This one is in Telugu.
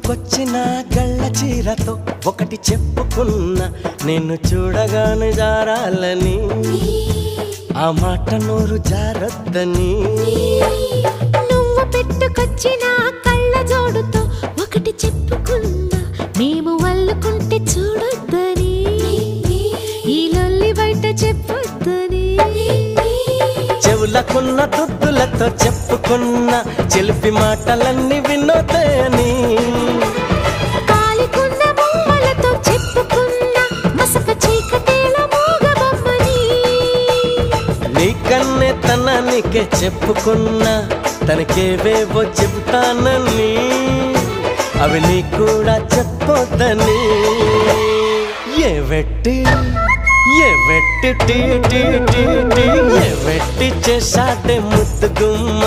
పుట్టుకొచ్చిన గళ్ళ చీరతో ఒకటి చెప్పుకున్నా, నిన్ను చూడగానే జారాలని, ఆ మాట నోరు జారొద్దని. నువ్వు పెట్టుకొచ్చిన కళ్ళ జోడుతో ఒకటి చెప్పుకున్నా, మేము వల్లుకుంటే చూడొద్దని, ఈ లొల్లి బయట చెప్పొద్దని. చెవులకున్న దుద్దులతో చెప్పుకున్న చెలిపి మాటలన్నీ వినోదని, కాలికున్న బొమ్మలతో చెప్పుకున్న మసక చీకటేల మూగబొమ్మని. నీకన్నే తనానికే చెప్పుకున్నా, తనకేవేవో చెబుతానని, అవి నీ కూడా చెప్పొద్దని. ఏ వెట్టి టీ టీ టీ టీ ఏ వెట్టి చేశాడే ముద్దు గుమ్మ.